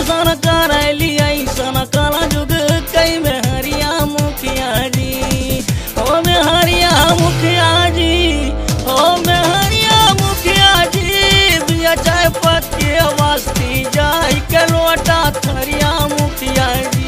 Fashion करैली ऐसन कल जुग कई में हरिया मुखिया जी। ओ में हरिया मुखिया जी, ओ में हरिया मुखिया जी। बिया चाय पत्ती वस्ती जाई के लोटा थरिया मुखिया जी।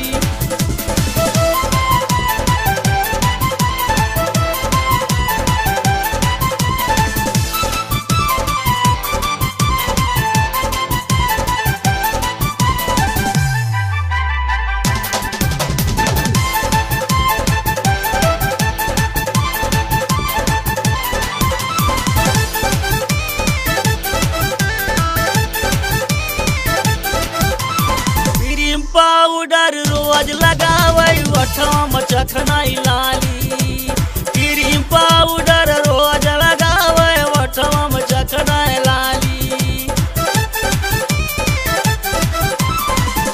पाउडर रोज लगावे ओठवा में चखनाई लाली। क्रीम पाउडर रोज लगावे ओठवा में चखनाई लाली।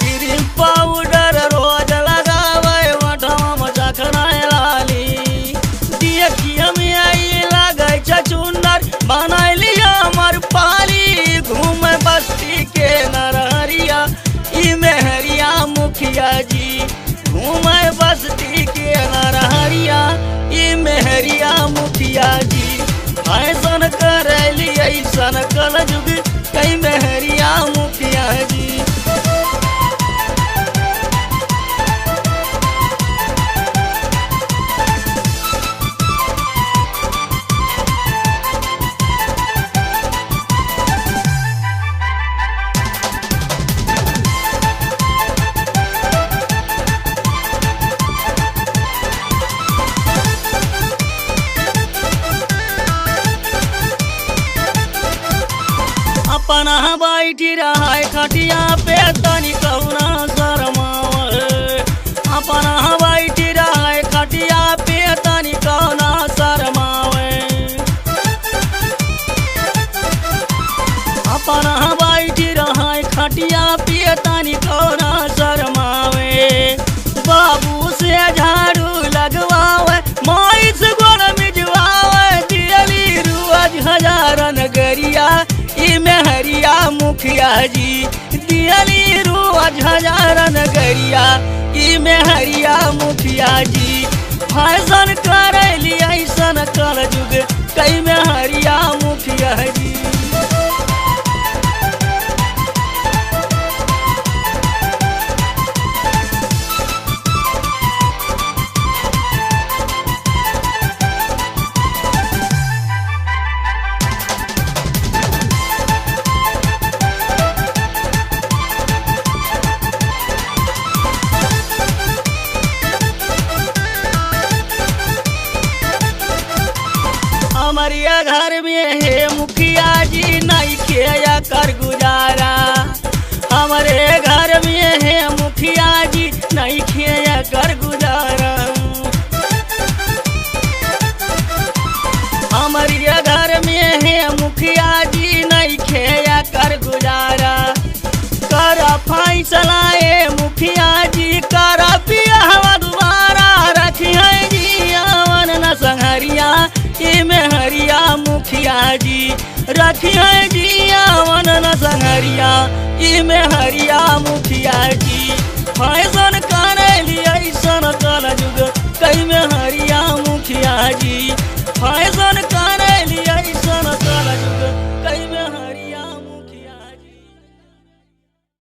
क्रीम पाउडर रोज लगावे ओठवा में चखनाई लाली। देखिए में आई लगे चुनर बनैली हमर पाली। घूमे बस्ती के नरहरिया ई मेहरिया मुखिया जी। घूमे बस्ती के नरहरिया ई मेहरिया मुखिया जी। फैशन करैली ऐसन कल जुग कई मेहरिया मुखिया जी। अपना बैठी रहा खटिया पे तनी कहुना शरमावे। अपना बैठी रहा खटिया पे तनी कहुना शरमावे। अपना बैठी रहा खटिया पे तनी कहुना शरमावे। बाबू से झाड़ू लगवावे, माई से गोड़ मिजवावे। दियली रोज हजारन गरिया ई मेहरिया मुखिया जी। दियली रोज हजारन गरिया ई मेहरिया मुखिया जी। फैशन करैली ऐसन कल जुग कई मेहरिया मुखिया जी। हमारे घर में है मुखिया जी नहीं किया कर गुजारा। हमारे घर में है मुखिया जी नहीं किया कर गुजारा। हमारे घर में है मुखिया जी नहीं किया कर गुजारा। कर फैसला मुखिया जी कर बियाह दोबारा। रखिए जी अवन न संहरिया ई मेहरिया मुखिया जी। रखिए जी अवन न संहरिया ई मेहरिया मुखिया जी। फैशन करैली ऐसन